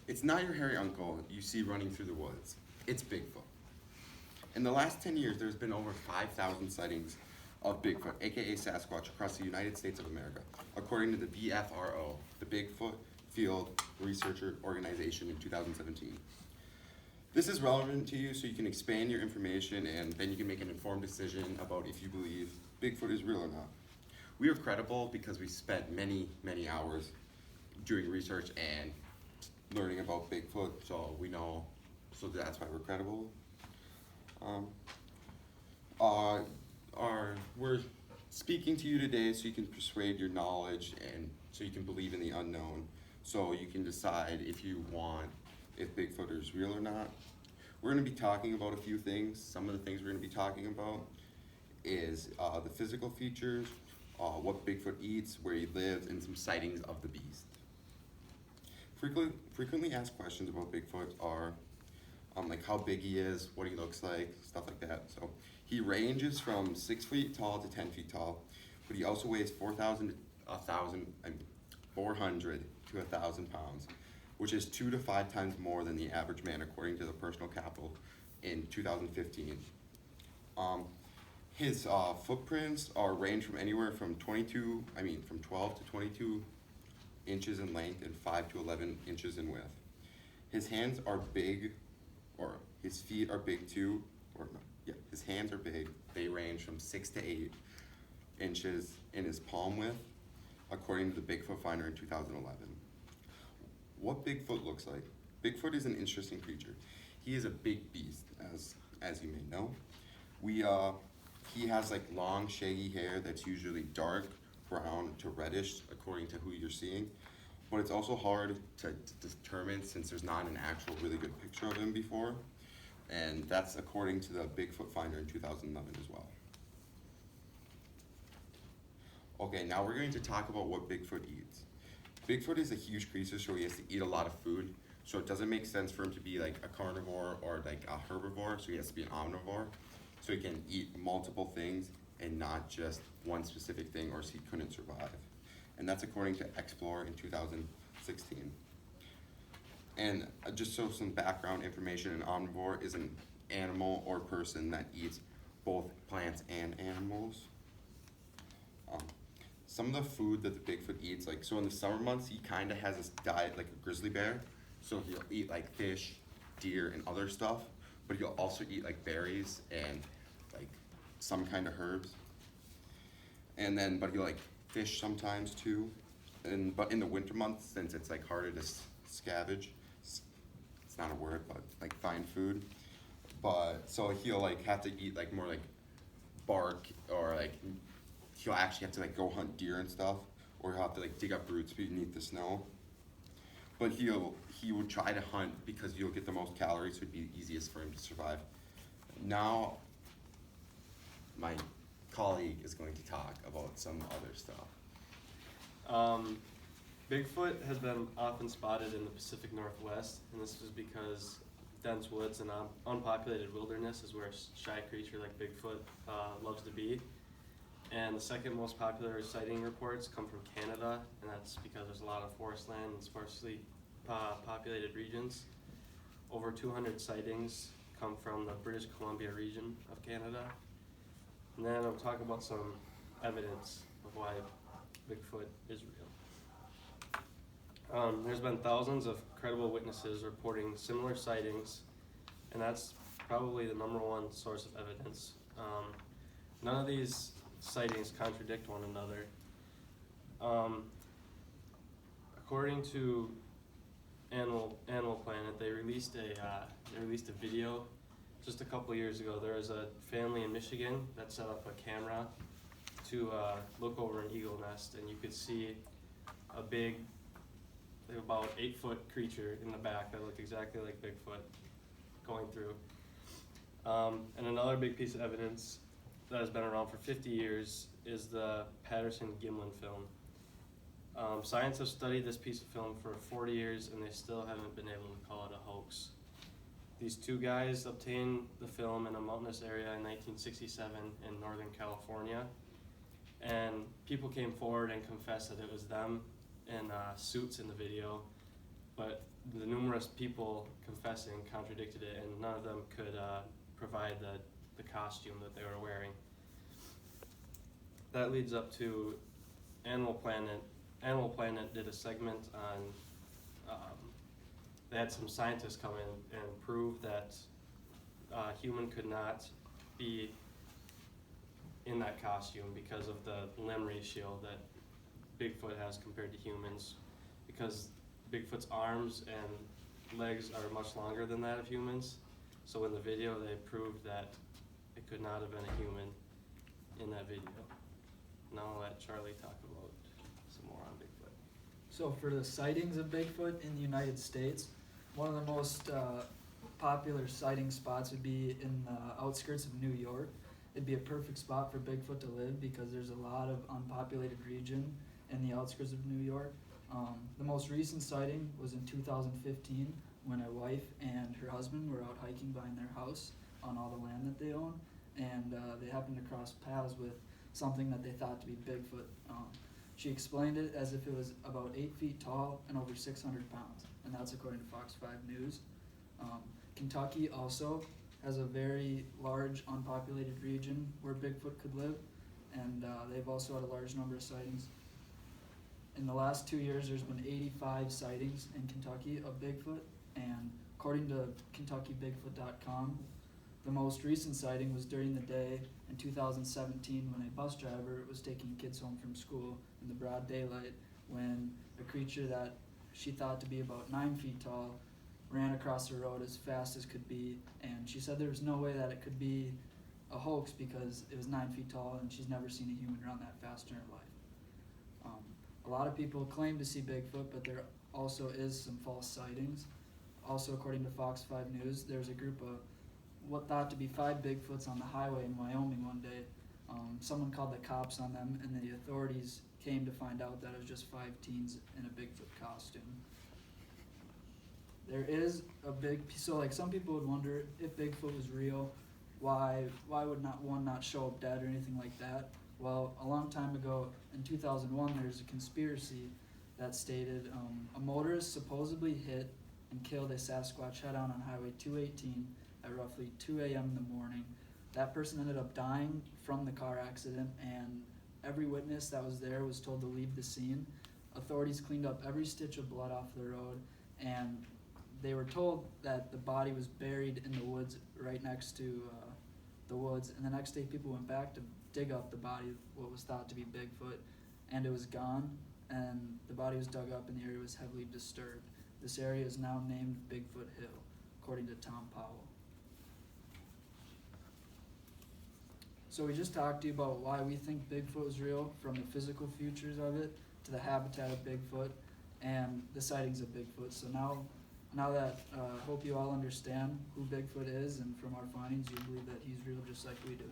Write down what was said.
It's not your hairy uncle you see running through the woods. It's Bigfoot. In the last 10 years, there's been over 5,000 sightings of Bigfoot, aka Sasquatch, across the United States of America, according to the BFRO, the Bigfoot Field Researcher Organization, in 2017. This is relevant to you so you can expand your information and then you can make an informed decision about if you believe Bigfoot is real or not. We are credible because we spent many, many hours doing research and learning about Bigfoot, so we know, so that's why we're credible. We're speaking to you today so you can persuade your knowledge and so you can believe in the unknown, so you can decide if Bigfoot is real or not. We're going to be talking about a few things. Some of the things we're going to be talking about is the physical features, what Bigfoot eats, where he lives, and some sightings of the beast. Frequently asked questions about Bigfoot are like how big he is, what he looks like, stuff like that. So he ranges from 6 feet tall to 10 feet tall, but he also weighs 400 to 1,000 pounds, which is 2 to 5 times more than the average man, according to the Personal Capital in 2015. His footprints range from anywhere from 12 to 22 inches in length and 5 to 11 inches in width. His hands are big, or his feet are big too, his hands are big. They range from 6 to 8 inches in his palm width, according to the Bigfoot Finder in 2011. What Bigfoot looks like. Bigfoot is an interesting creature. He is a big beast, as you may know. He has like long, shaggy hair that's usually dark brown to reddish, according to who you're seeing. But it's also hard to determine since there's not an actual really good picture of him before. And that's according to the Bigfoot Finder in 2011 as well. Okay, now we're going to talk about what Bigfoot eats. Bigfoot is a huge creature, so he has to eat a lot of food. So it doesn't make sense for him to be like a carnivore or like a herbivore, so he has to be an omnivore. So he can eat multiple things and not just one specific thing, or else he couldn't survive. And that's according to Explore in 2016. And just so some background information, an omnivore is an animal or person that eats both plants and animals. Some of the food that the Bigfoot eats, so in the summer months, he kind of has this diet like a grizzly bear. So he'll eat like fish, deer, and other stuff, but he'll also eat like berries and like some kind of herbs. But he'll like fish sometimes too. But in the winter months, since it's like harder to scavenge, it's not a word, but like find food. But so he'll like have to eat like more like bark, or like he'll actually have to like go hunt deer and stuff, or he'll have to like dig up roots beneath the snow. But he would try to hunt because you'll get the most calories, so it'd be easiest for him to survive. Now, my colleague is going to talk about some other stuff. Bigfoot has been often spotted in the Pacific Northwest, and this is because dense woods and unpopulated wilderness is where a shy creature like Bigfoot loves to be. And the second most popular sighting reports come from Canada, and that's because there's a lot of forest land and sparsely populated regions. Over 200 sightings come from the British Columbia region of Canada. And then I'll talk about some evidence of why Bigfoot is real. There's been thousands of credible witnesses reporting similar sightings, and that's probably the number one source of evidence. None of these sightings contradict one another. According to Animal Planet, they released a video just a couple years ago. There was a family in Michigan that set up a camera to look over an eagle nest, and you could see a big, about 8-foot creature in the back that looked exactly like Bigfoot going through. And another big piece of evidence that has been around for 50 years is the Patterson-Gimlin film. Science has studied this piece of film for 40 years, and they still haven't been able to call it a hoax. These two guys obtained the film in a mountainous area in 1967 in Northern California, and people came forward and confessed that it was them in suits in the video, but the numerous people confessing contradicted it, and none of them could provide the costume that they were wearing. That leads up to Animal Planet. Animal Planet did a segment on, they had some scientists come in and prove that human could not be in that costume because of the limb ratio that Bigfoot has compared to humans, because Bigfoot's arms and legs are much longer than that of humans. So in the video they proved that it could not have been a human in that video. Now I'll let Charlie talk about some more on Bigfoot. So for the sightings of Bigfoot in the United States, one of the most popular sighting spots would be in the outskirts of New York. It'd be a perfect spot for Bigfoot to live because there's a lot of unpopulated region in the outskirts of New York. The most recent sighting was in 2015 when a wife and her husband were out hiking behind their house on all the land that they own, and they happened to cross paths with something that they thought to be Bigfoot. She explained it as if it was about 8 feet tall and over 600 pounds, and that's according to Fox 5 News. Kentucky also has a very large unpopulated region where Bigfoot could live, and they've also had a large number of sightings. In the last 2 years, there's been 85 sightings in Kentucky of Bigfoot, and according to KentuckyBigfoot.com, the most recent sighting was during the day in 2017 when a bus driver was taking kids home from school in the broad daylight when a creature that she thought to be about 9 feet tall ran across the road as fast as could be, and she said there was no way that it could be a hoax because it was 9 feet tall and she's never seen a human run that fast in her life. A lot of people claim to see Bigfoot, but there also is some false sightings. Also, according to Fox 5 News, there's a group of what thought to be 5 Bigfoots on the highway in Wyoming one day. Someone called the cops on them, and the authorities came to find out that it was just 5 teens in a Bigfoot costume. There is a big, so like some people would wonder if Bigfoot was real, why would one not show up dead or anything like that? Well, a long time ago, in 2001, there's a conspiracy that stated a motorist supposedly hit and killed a Sasquatch head-on on Highway 218 at roughly 2 a.m. in the morning. That person ended up dying from the car accident, and every witness that was there was told to leave the scene. Authorities cleaned up every stitch of blood off the road, and they were told that the body was buried in the woods right next to the woods, and the next day people went back to dig up the body of what was thought to be Bigfoot, and it was gone, and the body was dug up and the area was heavily disturbed. This area is now named Bigfoot Hill, according to Tom Powell. So we just talked to you about why we think Bigfoot was real, from the physical features of it to the habitat of Bigfoot and the sightings of Bigfoot. So now that hope you all understand who Bigfoot is, and from our findings you believe that he's real just like we do.